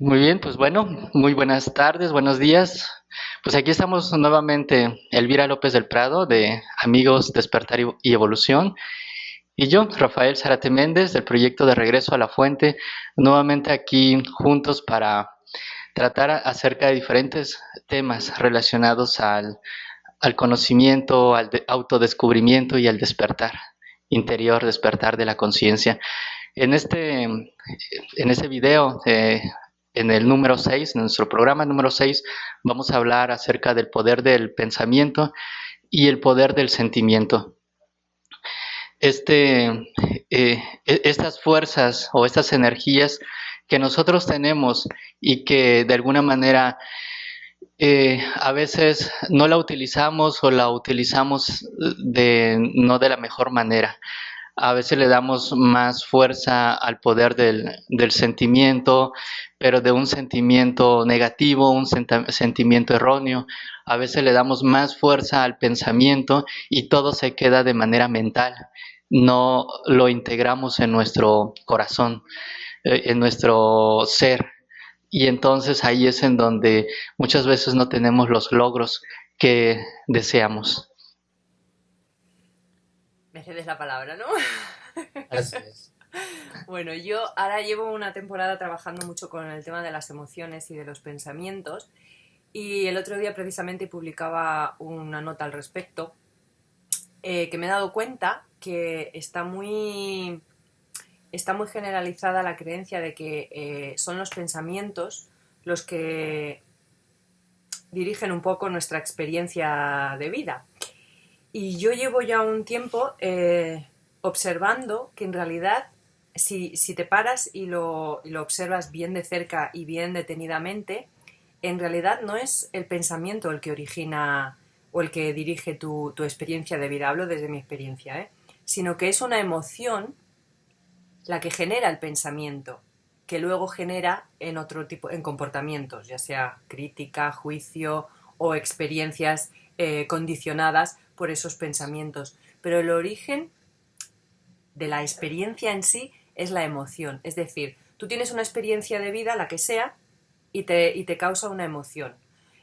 Muy bien, pues bueno, muy buenas tardes, buenos días. Pues aquí estamos nuevamente, Elvira López del Prado, de Amigos Despertar y Evolución, y yo, Rafael Zárate Méndez, del proyecto de Regreso a la Fuente, nuevamente aquí juntos para tratar acerca de diferentes temas relacionados al conocimiento, autodescubrimiento y al despertar interior, despertar de la conciencia. En este video, en el número 6, en nuestro programa número 6, vamos a hablar acerca del poder del pensamiento y el poder del sentimiento. Estas fuerzas o estas energías que nosotros tenemos y que de alguna manera a veces no la utilizamos o la utilizamos no de la mejor manera. A veces le damos más fuerza al poder del sentimiento, pero de un sentimiento negativo, un sentimiento erróneo. A veces le damos más fuerza al pensamiento y todo se queda de manera mental. No lo integramos en nuestro corazón, en nuestro ser. Y entonces ahí es en donde muchas veces no tenemos los logros que deseamos. Me cedes la palabra, ¿no? Así es. Bueno, yo ahora llevo una temporada trabajando mucho con el tema de las emociones y de los pensamientos, y el otro día precisamente publicaba una nota al respecto, que me he dado cuenta que está muy generalizada la creencia de que son los pensamientos los que dirigen un poco nuestra experiencia de vida. Y yo llevo ya un tiempo observando que en realidad si te paras y lo observas bien de cerca y bien detenidamente, en realidad no es el pensamiento el que origina o el que dirige tu experiencia de vida, hablo desde mi experiencia, sino que es una emoción la que genera el pensamiento, que luego genera en otro tipo, en comportamientos, ya sea crítica, juicio o experiencias condicionadas por esos pensamientos. Pero el origen de la experiencia en sí es la emoción. Es decir, tú tienes una experiencia de vida, la que sea, y te causa una emoción.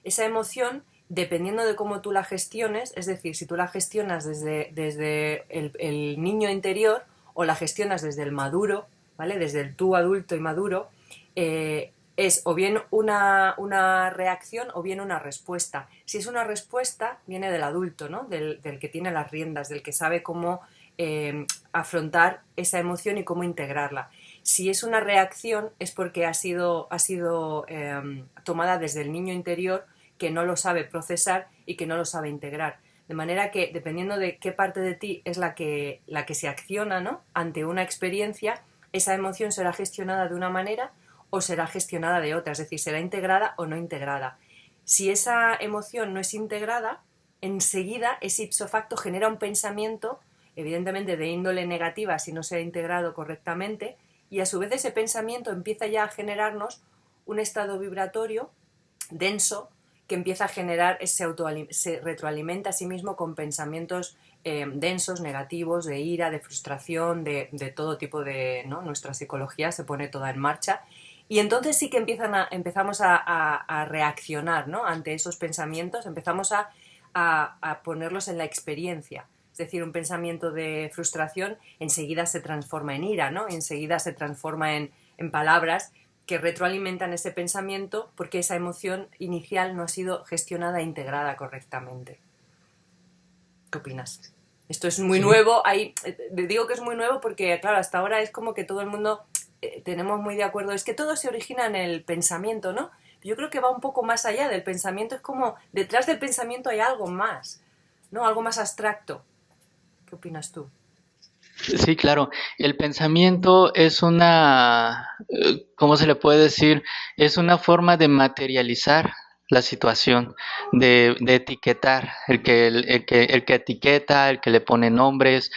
Esa emoción, dependiendo de cómo tú la gestiones, es decir, si tú la gestionas desde el niño interior o la gestionas desde el maduro, ¿vale? Desde el tú adulto y maduro, es o bien una reacción o bien una respuesta. Si es una respuesta, viene del adulto, ¿no? Del que tiene las riendas, del que sabe cómo afrontar esa emoción y cómo integrarla. Si es una reacción es porque ha sido tomada desde el niño interior, que no lo sabe procesar y que no lo sabe integrar. De manera que, dependiendo de qué parte de ti es la que se acciona, ¿no?, ante una experiencia, esa emoción será gestionada de una manera o será gestionada de otra, es decir, será integrada o no integrada. Si esa emoción no es integrada, enseguida ese ipso facto genera un pensamiento, evidentemente de índole negativa si no se ha integrado correctamente, y a su vez ese pensamiento empieza ya a generarnos un estado vibratorio denso que empieza a generar, se retroalimenta a sí mismo con pensamientos densos, negativos, de ira, de frustración, de todo tipo de, ¿no? Nuestra psicología se pone toda en marcha, y entonces sí que empezamos a reaccionar, ¿no?, ante esos pensamientos, empezamos a ponerlos en la experiencia. Es decir, un pensamiento de frustración enseguida se transforma en ira, ¿no? Enseguida se transforma en palabras que retroalimentan ese pensamiento porque esa emoción inicial no ha sido gestionada e integrada correctamente. ¿Qué opinas? Esto es muy Sí. nuevo. Digo que es muy nuevo porque, claro, hasta ahora es como que todo el mundo tenemos muy de acuerdo. Es que todo se origina en el pensamiento, ¿no? Yo creo que va un poco más allá del pensamiento. Es como, detrás del pensamiento hay algo más, ¿no? Algo más abstracto. ¿Qué opinas tú? Sí, claro. El pensamiento es ¿cómo se le puede decir? Es una forma de materializar la situación, de etiquetar, el que etiqueta, el que le pone nombres,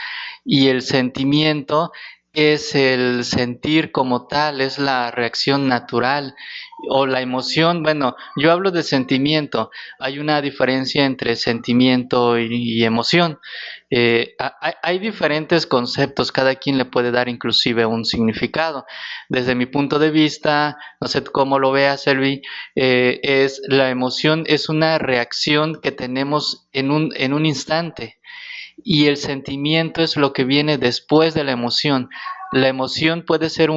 y el sentimiento es el sentir como tal, es la reacción natural o la emoción. Bueno, yo hablo de sentimiento. Hay una diferencia entre sentimiento y emoción. Hay diferentes conceptos, cada quien le puede dar inclusive un significado. Desde mi punto de vista, no sé cómo lo veas, Elvi, es la emoción es una reacción que tenemos en un instante, y el sentimiento es lo que viene después de la emoción. La emoción puede ser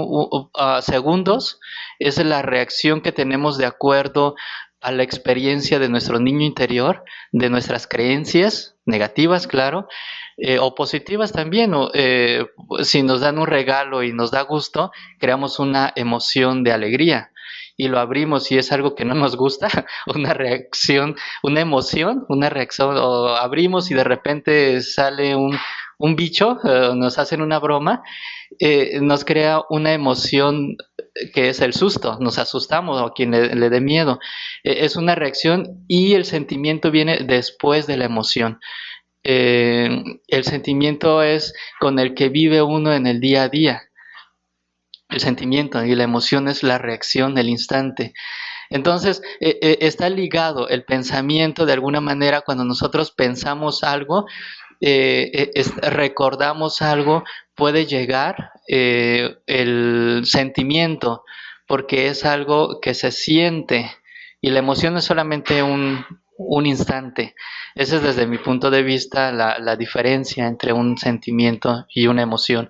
segundos, es la reacción que tenemos de acuerdo a la experiencia de nuestro niño interior, de nuestras creencias negativas, claro, o positivas también. Si nos dan un regalo y nos da gusto, creamos una emoción de alegría y lo abrimos y es algo que no nos gusta, una reacción, una emoción, una reacción, o abrimos y de repente sale un bicho, nos hacen una broma, nos crea una emoción que es el susto, nos asustamos o a quien le dé miedo. Es una reacción y el sentimiento viene después de la emoción. El sentimiento es con el que vive uno en el día a día. El sentimiento y la emoción es la reacción, el instante. Entonces, está ligado el pensamiento de alguna manera. Cuando nosotros pensamos algo, recordamos algo, puede llegar el sentimiento, porque es algo que se siente, y la emoción es solamente un instante. Esa es desde mi punto de vista la diferencia entre un sentimiento y una emoción.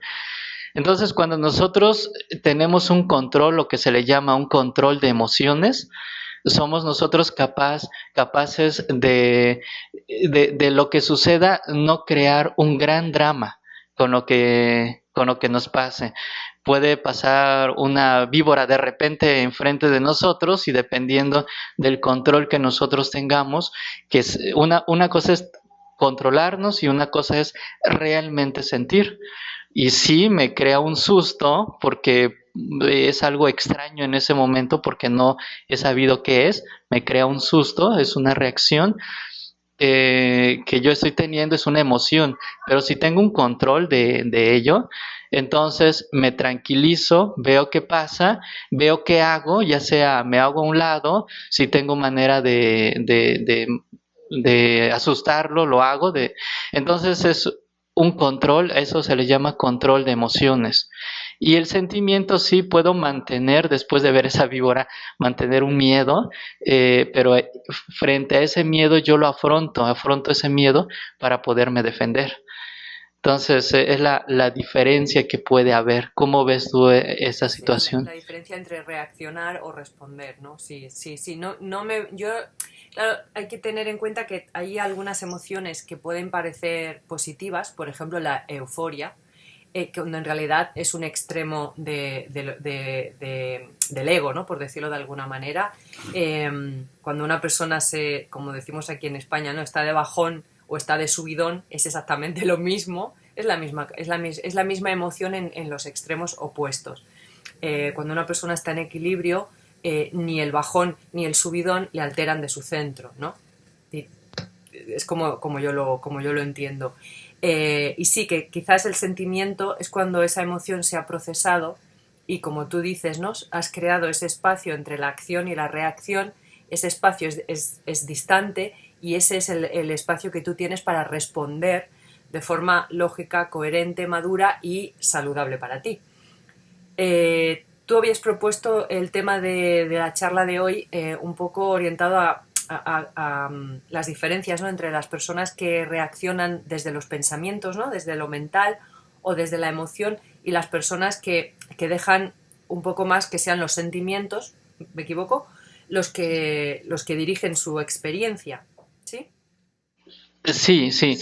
Entonces, cuando nosotros tenemos un control, lo que se le llama un control de emociones, somos nosotros capaces de lo que suceda, no crear un gran drama con lo que nos pase. Puede pasar una víbora de repente enfrente de nosotros, y dependiendo del control que nosotros tengamos, que es una cosa es controlarnos y una cosa es realmente sentir. Y sí me crea un susto porque es algo extraño en ese momento, porque no he sabido qué es, me crea un susto, es una reacción que yo estoy teniendo, es una emoción, pero si tengo un control de ello, entonces me tranquilizo, veo qué pasa, veo qué hago, ya sea me hago a un lado, si tengo manera de asustarlo, lo hago. Entonces es un control, eso se le llama control de emociones. Y el sentimiento sí puedo mantener, después de ver esa víbora, mantener un miedo, pero frente a ese miedo yo lo afronto ese miedo para poderme defender. Entonces, es la diferencia que puede haber. ¿Cómo ves tú esa Sí, sí, situación? la diferencia entre reaccionar o responder, ¿no? Sí, sí, sí, no me, yo, claro, hay que tener en cuenta que hay algunas emociones que pueden parecer positivas, por ejemplo la euforia, que en realidad es un extremo del ego, ¿no? Por decirlo de alguna manera. Cuando una persona como decimos aquí en España, ¿no? Está de bajón o está de subidón, es exactamente lo mismo, es la misma emoción en los extremos opuestos. Cuando una persona está en equilibrio, ni el bajón ni el subidón le alteran de su centro, ¿no? Es como yo lo entiendo. Y sí, que quizás el sentimiento es cuando esa emoción se ha procesado y, como tú dices, ¿no? Has creado ese espacio entre la acción y la reacción. Ese espacio es distante, y ese es el espacio que tú tienes para responder de forma lógica, coherente, madura y saludable para ti. Tú habías propuesto el tema de la charla de hoy, un poco orientado a las diferencias, ¿no? Entre las personas que reaccionan desde los pensamientos, ¿no? Desde lo mental o desde la emoción, y las personas que dejan un poco más que sean los sentimientos, ¿me equivoco? Los que dirigen su experiencia, ¿sí? Sí, sí,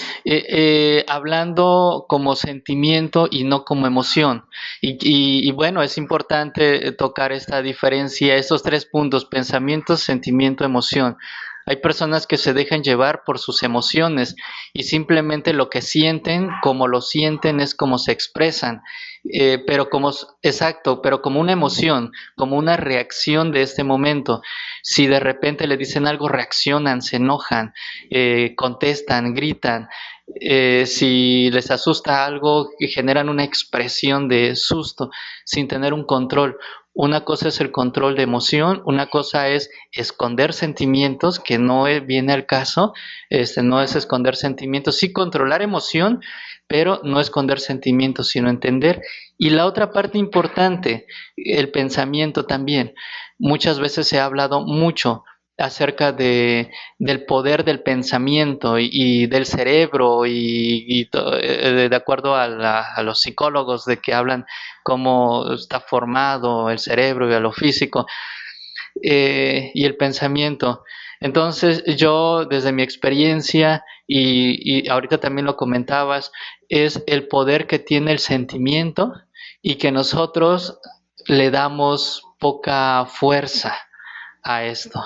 hablando como sentimiento y no como emoción. Y bueno, es importante tocar esta diferencia, estos tres puntos: pensamiento, sentimiento, emoción. Hay personas que se dejan llevar por sus emociones, y simplemente lo que sienten, como lo sienten, es como se expresan. Exacto, pero como una emoción, como una reacción de este momento. Si de repente le dicen algo, reaccionan, se enojan, contestan, gritan. Si les asusta algo, generan una expresión de susto sin tener un control. Una cosa es el control de emoción, una cosa es esconder sentimientos, que no viene al caso, no es esconder sentimientos, sí controlar emoción, pero no esconder sentimientos, sino entender. Y la otra parte importante, el pensamiento también. Muchas veces se ha hablado mucho acerca del poder del pensamiento y del cerebro de acuerdo a los psicólogos de que hablan cómo está formado el cerebro y a lo físico y el pensamiento. Entonces yo desde mi experiencia y ahorita también lo comentabas, es el poder que tiene el sentimiento y que nosotros le damos poca fuerza a esto.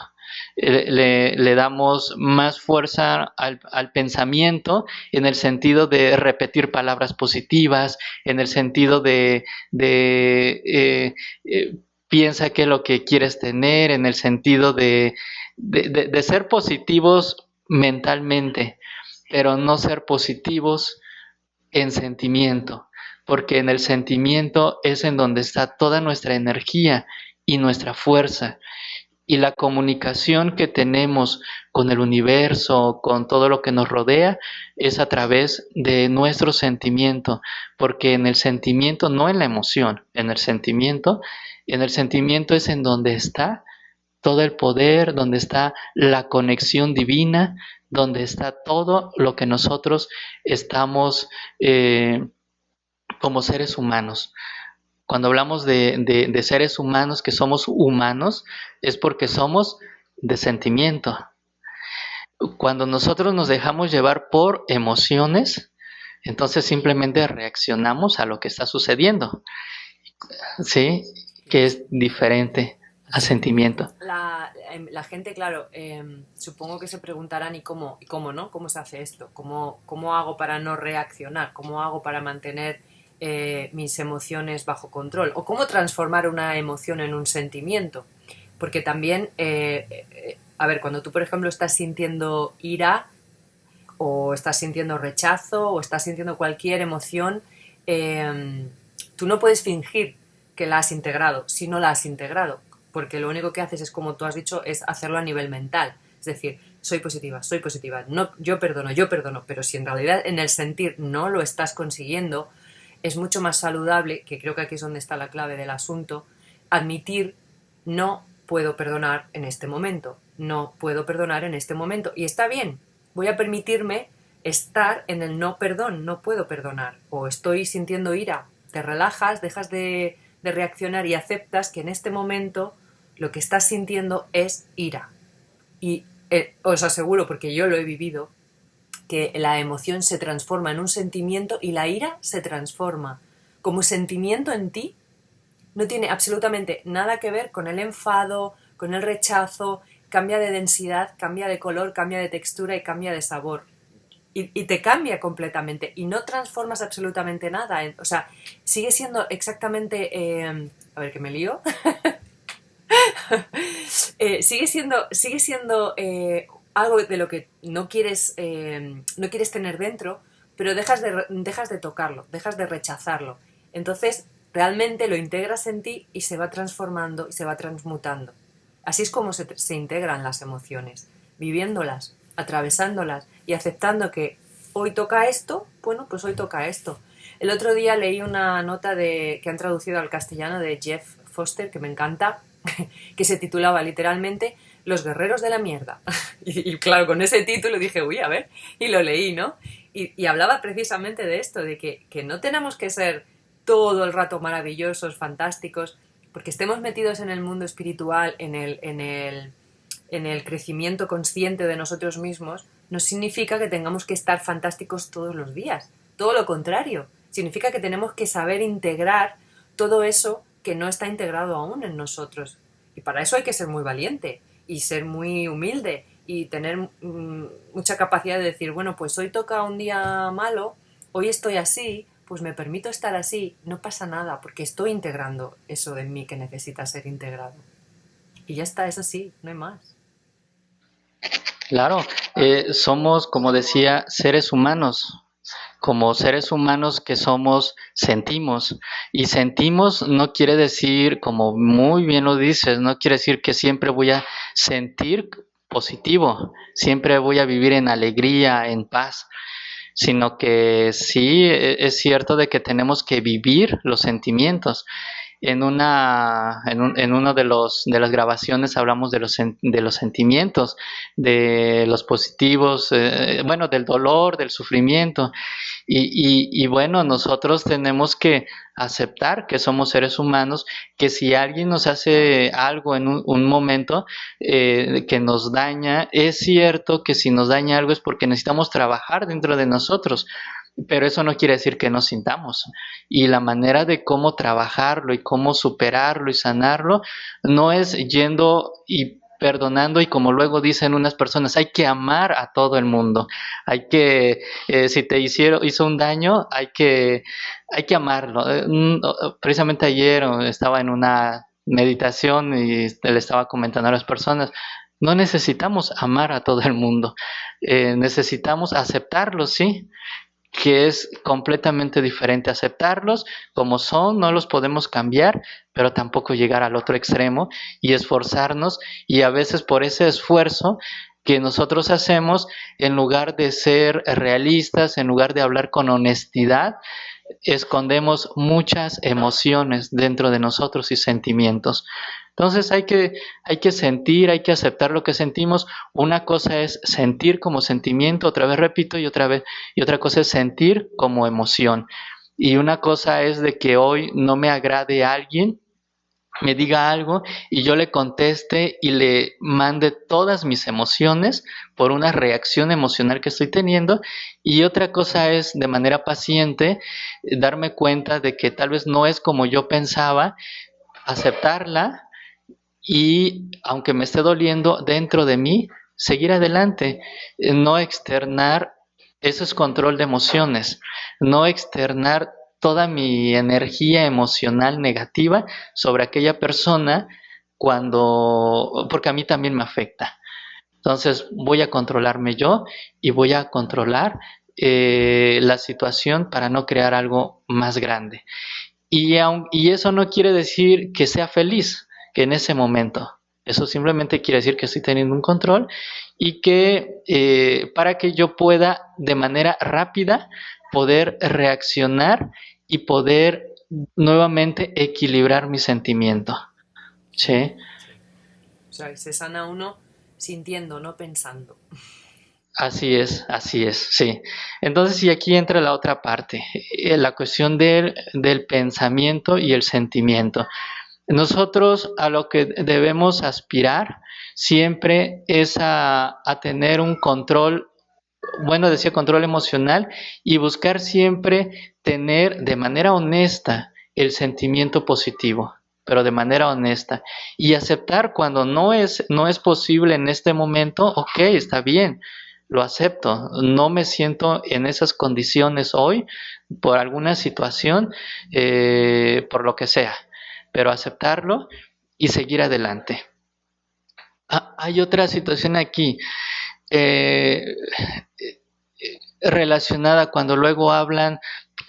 Le damos más fuerza al pensamiento en el sentido de repetir palabras positivas, en el sentido de piensa qué es lo que quieres tener, en el sentido de ser positivos mentalmente, pero no ser positivos en sentimiento, porque en el sentimiento es en donde está toda nuestra energía y nuestra fuerza. Y la comunicación que tenemos con el universo, con todo lo que nos rodea, es a través de nuestro sentimiento, porque en el sentimiento, no en la emoción, en el sentimiento es en donde está todo el poder, donde está la conexión divina, donde está todo lo que nosotros estamos como seres humanos. Cuando hablamos de seres humanos, que somos humanos, es porque somos de sentimiento. Cuando nosotros nos dejamos llevar por emociones, entonces simplemente reaccionamos a lo que está sucediendo, ¿sí? Que es diferente a sentimiento. La gente, claro, supongo que se preguntarán ¿y cómo no? ¿Cómo se hace esto? ¿Cómo hago para no reaccionar? ¿Cómo hago para mantener mis emociones bajo control? ¿O cómo transformar una emoción en un sentimiento? Porque también, a ver, cuando tú, por ejemplo, estás sintiendo ira o estás sintiendo rechazo o estás sintiendo cualquier emoción, tú no puedes fingir que la has integrado si no la has integrado, porque lo único que haces es, como tú has dicho, es hacerlo a nivel mental. Es decir, soy positiva, no, yo perdono, pero si en realidad en el sentir no lo estás consiguiendo, es mucho más saludable, que creo que aquí es donde está la clave del asunto, admitir: no puedo perdonar en este momento, no puedo perdonar en este momento, y está bien, voy a permitirme estar en el no perdón, no puedo perdonar, o estoy sintiendo ira, te relajas, dejas de reaccionar y aceptas que en este momento lo que estás sintiendo es ira. Y os aseguro, porque yo lo he vivido, que la emoción se transforma en un sentimiento y la ira se transforma como sentimiento en ti. No tiene absolutamente nada que ver con el enfado, con el rechazo, cambia de densidad, cambia de color, cambia de textura y cambia de sabor. Y te cambia completamente y no transformas absolutamente nada. O sea, sigue siendo exactamente... a ver, que me lío. Sigue siendo algo de lo que no quieres tener dentro, pero dejas de tocarlo, dejas de rechazarlo. Entonces, realmente lo integras en ti y se va transformando y se va transmutando. Así es como se integran las emociones, viviéndolas, atravesándolas y aceptando que hoy toca esto, bueno, pues hoy toca esto. El otro día leí una nota que han traducido al castellano de Jeff Foster, que me encanta, que se titulaba literalmente Los guerreros de la mierda. Y claro, con ese título dije, uy, a ver, y lo leí, ¿no? Y hablaba precisamente de esto, de que no tenemos que ser todo el rato maravillosos, fantásticos, porque estemos metidos en el mundo espiritual, en el crecimiento consciente de nosotros mismos, no significa que tengamos que estar fantásticos todos los días. Todo lo contrario. Significa que tenemos que saber integrar todo eso que no está integrado aún en nosotros. Y para eso hay que ser muy valiente y ser muy humilde y tener mucha capacidad de decir, bueno, pues hoy toca un día malo, hoy estoy así, pues me permito estar así, no pasa nada, porque estoy integrando eso de mí que necesita ser integrado. Y ya está, es así, no hay más. Claro, somos, como decía, seres humanos. como seres humanos que somos, sentimos. Y sentimos no quiere decir, como muy bien lo dices, no quiere decir que siempre voy a sentir positivo, siempre voy a vivir en alegría, en paz, sino que sí es cierto de que tenemos que vivir los sentimientos. En uno de las grabaciones hablamos de los sentimientos, de los positivos, bueno, del dolor, del sufrimiento. Y bueno, nosotros tenemos que aceptar que somos seres humanos, que si alguien nos hace algo en un momento que nos daña, es cierto que si nos daña algo es porque necesitamos trabajar dentro de nosotros. Pero eso no quiere decir que no sintamos. Y la manera de cómo trabajarlo y cómo superarlo y sanarlo no es yendo y perdonando, y como luego dicen unas personas, hay que amar a todo el mundo. Hay que, si te hizo un daño, hay que amarlo. Precisamente ayer estaba en una meditación y le estaba comentando a las personas, no necesitamos amar a todo el mundo, necesitamos aceptarlo, sí, que es completamente diferente. Aceptarlos como son, no los podemos cambiar, pero tampoco llegar al otro extremo y esforzarnos, y a veces por ese esfuerzo que nosotros hacemos, en lugar de ser realistas, en lugar de hablar con honestidad, escondemos muchas emociones dentro de nosotros y sentimientos. Entonces hay que sentir, hay que aceptar lo que sentimos. Una cosa es sentir como sentimiento, otra vez repito, y otra cosa es sentir como emoción. Y una cosa es de que hoy no me agrade a alguien, me diga algo y yo le conteste y le mande todas mis emociones por una reacción emocional que estoy teniendo. Y otra cosa es, de manera paciente, darme cuenta de que tal vez no es como yo pensaba, aceptarla, y aunque me esté doliendo dentro de mí, seguir adelante, no externar. Eso es control de emociones, no externar toda mi energía emocional negativa sobre aquella persona, porque a mí también me afecta. Entonces voy a controlarme yo y voy a controlar la situación para no crear algo más grande. Y eso no quiere decir que sea feliz, que en ese momento. Eso simplemente quiere decir que estoy teniendo un control, y que para que yo pueda de manera rápida poder reaccionar y poder nuevamente equilibrar mi sentimiento. ¿Sí? Sí. O sea, se sana uno sintiendo, no pensando. Así es, sí. Entonces, y aquí entra la otra parte, la cuestión del pensamiento y el sentimiento. Nosotros a lo que debemos aspirar siempre es a tener un control, bueno, decía control emocional, y buscar siempre tener de manera honesta el sentimiento positivo, pero de manera honesta, y aceptar cuando no es posible en este momento. Ok, está bien, lo acepto, no me siento en esas condiciones hoy por alguna situación, por lo que sea, pero aceptarlo y seguir adelante. Hay otra situación aquí, eh, relacionada cuando luego hablan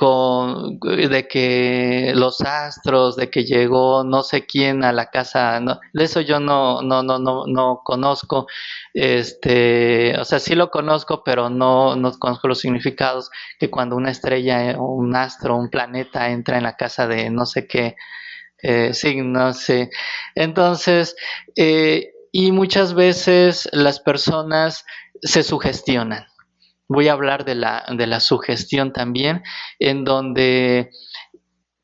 de que los astros, de que llegó no sé quién a la casa, no, de eso yo no conozco, o sea, sí lo conozco, pero no conozco los significados, que cuando una estrella o un astro, un planeta entra en la casa de no sé qué signos, sí. Entonces, y muchas veces las personas se sugestionan. Voy a hablar de la sugestión también, en donde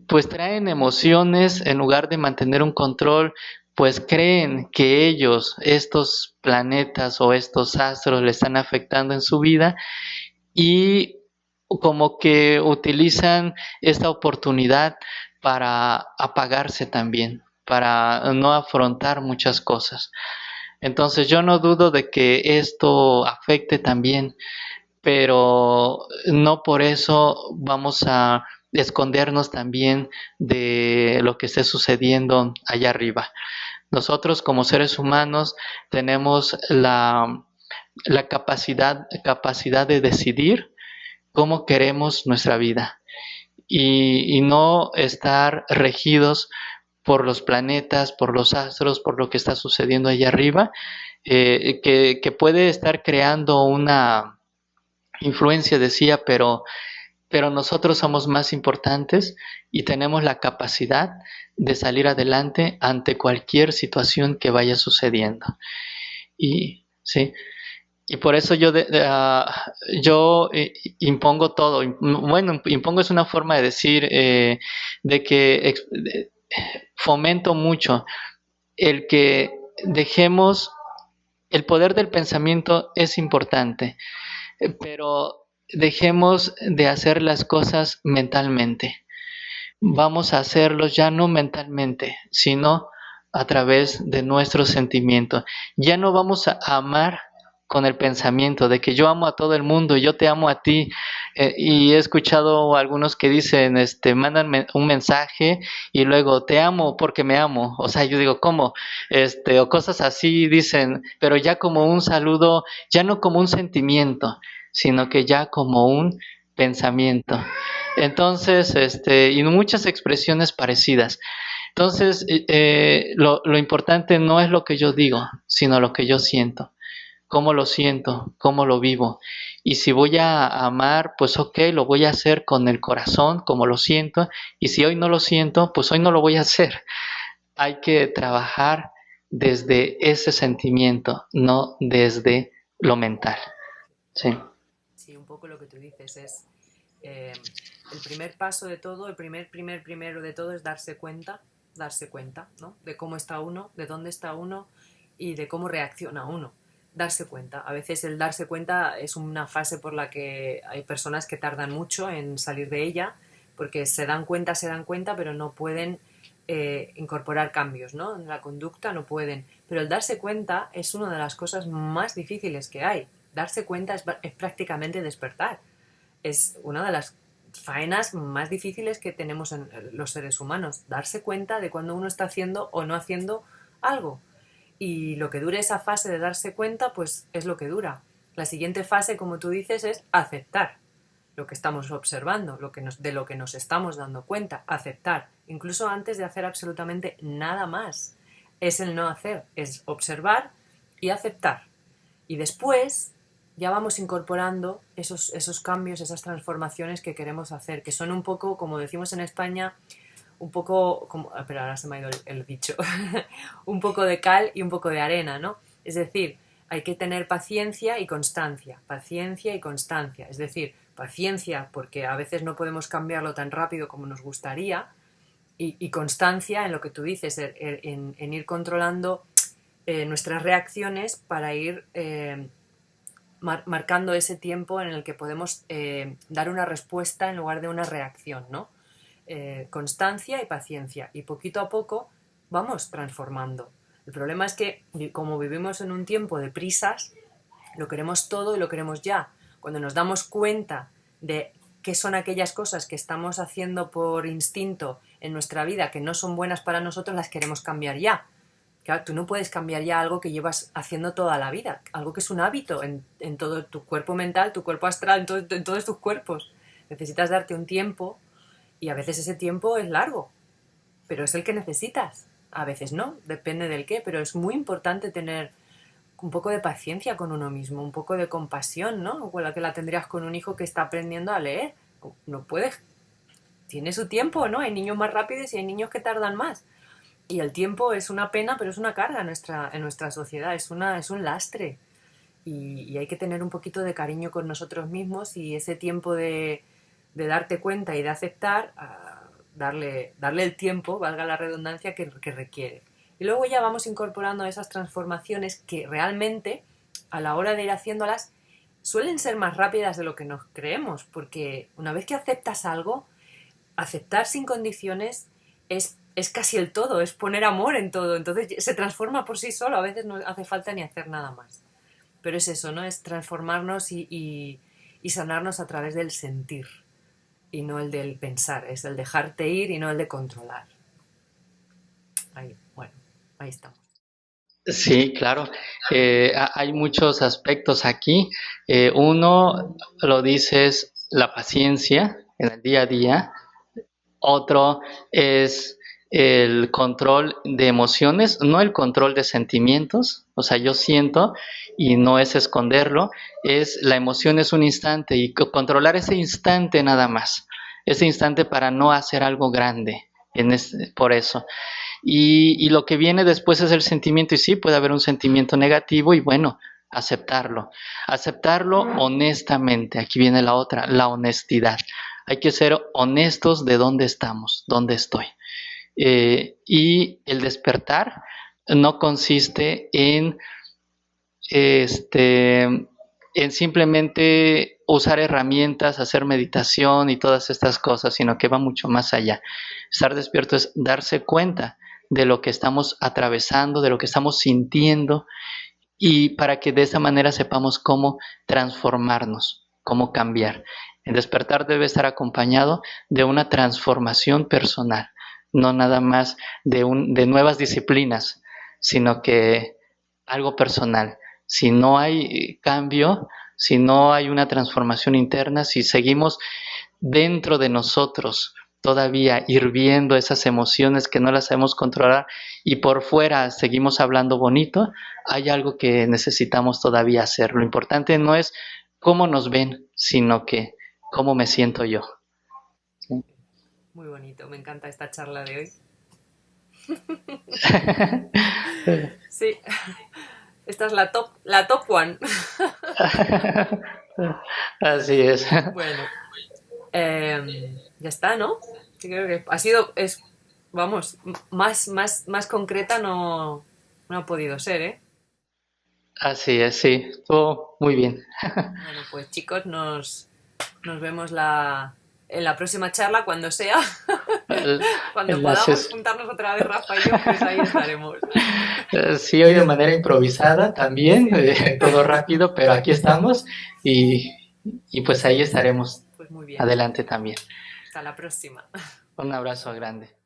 pues traen emociones en lugar de mantener un control, pues creen que ellos, estos planetas o estos astros, le están afectando en su vida, y como que utilizan esta oportunidad para apagarse también, para no afrontar muchas cosas. Entonces yo no dudo de que esto afecte también, pero no por eso vamos a escondernos también de lo que esté sucediendo allá arriba. Nosotros como seres humanos tenemos la capacidad de decidir cómo queremos nuestra vida y no estar regidos por los planetas, por los astros, por lo que está sucediendo allá arriba, que puede estar creando una influencia, decía, pero nosotros somos más importantes y tenemos la capacidad de salir adelante ante cualquier situación que vaya sucediendo. Y sí, y por eso yo impongo todo. Bueno, impongo es una forma de decir de que fomento mucho el que dejemos el poder del pensamiento es importante, pero dejemos de hacer las cosas mentalmente. Vamos a hacerlos ya no mentalmente, sino a través de nuestros sentimientos. Ya no vamos a amar con el pensamiento de que yo amo a todo el mundo y yo te amo a ti. Y he escuchado a algunos que dicen, mandan un mensaje y luego te amo porque me amo. O sea, yo digo, ¿cómo? O cosas así dicen, pero ya como un saludo, ya no como un sentimiento, sino que ya como un pensamiento. Entonces, y muchas expresiones parecidas. Entonces, lo importante no es lo que yo digo, sino lo que yo siento. Cómo lo siento, cómo lo vivo. Y si voy a amar, pues ok, lo voy a hacer con el corazón, como lo siento. Y si hoy no lo siento, pues hoy no lo voy a hacer. Hay que trabajar desde ese sentimiento, no desde lo mental. Sí. Sí, un poco lo que tú dices es el primer paso de todo, el primero de todo es darse cuenta, ¿no? De cómo está uno, de dónde está uno y de cómo reacciona uno. Darse cuenta. A veces el darse cuenta es una fase por la que hay personas que tardan mucho en salir de ella porque se dan cuenta, pero no pueden incorporar cambios, ¿no? En la conducta no pueden. Pero el darse cuenta es una de las cosas más difíciles que hay. Darse cuenta es prácticamente despertar. Es una de las faenas más difíciles que tenemos en los seres humanos. Darse cuenta de cuando uno está haciendo o no haciendo algo. Y lo que dure esa fase de darse cuenta, pues es lo que dura. La siguiente fase, como tú dices, es aceptar lo que estamos observando, de lo que nos estamos dando cuenta, aceptar, incluso antes de hacer absolutamente nada más. Es el no hacer, es observar y aceptar. Y después ya vamos incorporando esos cambios, esas transformaciones que queremos hacer, que son un poco, como decimos en España, un poco, como, pero ahora se me ha ido el dicho, un poco de cal y un poco de arena, ¿no? Es decir, hay que tener paciencia y constancia, es decir, paciencia porque a veces no podemos cambiarlo tan rápido como nos gustaría y constancia en lo que tú dices, en ir controlando nuestras reacciones para ir marcando ese tiempo en el que podemos dar una respuesta en lugar de una reacción, ¿no? Constancia y paciencia y poquito a poco vamos transformando. El problema es que como vivimos en un tiempo de prisas, lo queremos todo y lo queremos ya. Cuando nos damos cuenta de qué son aquellas cosas que estamos haciendo por instinto en nuestra vida que no son buenas para nosotros, las queremos cambiar ya. Claro, tú no puedes cambiar ya algo que llevas haciendo toda la vida, algo que es un hábito en todo tu cuerpo mental, tu cuerpo astral, en todos tus cuerpos. Necesitas darte un tiempo y a veces ese tiempo es largo, pero es el que necesitas. A veces no, depende del qué, pero es muy importante tener un poco de paciencia con uno mismo, un poco de compasión, ¿no? Con la que la tendrías con un hijo que está aprendiendo a leer. No puedes, tiene su tiempo, ¿no? Hay niños más rápidos y hay niños que tardan más. Y el tiempo es una pena, pero es una carga en nuestra sociedad, es un lastre. Y hay que tener un poquito de cariño con nosotros mismos y ese tiempo de darte cuenta y de aceptar, darle el tiempo, valga la redundancia, que requiere. Y luego ya vamos incorporando esas transformaciones que realmente, a la hora de ir haciéndolas, suelen ser más rápidas de lo que nos creemos, porque una vez que aceptas algo, aceptar sin condiciones es casi el todo, es poner amor en todo, entonces se transforma por sí solo, a veces no hace falta ni hacer nada más. Pero es eso, ¿no? Es transformarnos y sanarnos a través del sentir y no el del pensar, es el dejarte ir y no el de controlar. Ahí, bueno, ahí estamos. Sí, claro. Hay muchos aspectos aquí. Uno, lo dices, la paciencia en el día a día. Otro es el control de emociones, no el control de sentimientos. O sea, yo siento y no es esconderlo, es la emoción es un instante y controlar ese instante nada más. Ese instante para no hacer algo grande. Por eso. Y lo que viene después es el sentimiento, y sí, puede haber un sentimiento negativo y bueno, aceptarlo. Aceptarlo honestamente. Aquí viene la otra, la honestidad. Hay que ser honestos de dónde estamos, dónde estoy. Y el despertar no consiste en simplemente usar herramientas, hacer meditación y todas estas cosas, sino que va mucho más allá. Estar despierto es darse cuenta de lo que estamos atravesando, de lo que estamos sintiendo, y para que de esa manera sepamos cómo transformarnos, cómo cambiar. El despertar debe estar acompañado de una transformación personal, no nada más de nuevas disciplinas, sino que algo personal. Si no hay cambio, si no hay una transformación interna, si seguimos dentro de nosotros todavía hirviendo esas emociones que no las sabemos controlar y por fuera seguimos hablando bonito, hay algo que necesitamos todavía hacer. Lo importante no es cómo nos ven, sino que cómo me siento yo. ¿Sí? Muy bonito, me encanta esta charla de hoy. Sí, esta es la top one. Así es. Bueno, ya está, ¿no? Yo creo que ha sido, vamos, más concreta no ha podido ser, ¿eh? Así es, sí, estuvo muy bien. Bueno, pues chicos, nos vemos en la próxima charla, cuando sea. Cuando podamos juntarnos otra vez, Rafa y yo, pues ahí estaremos. Sí, hoy de manera improvisada también, todo rápido, pero aquí estamos y pues ahí estaremos. Pues muy bien. Adelante también. Hasta la próxima. Un abrazo grande.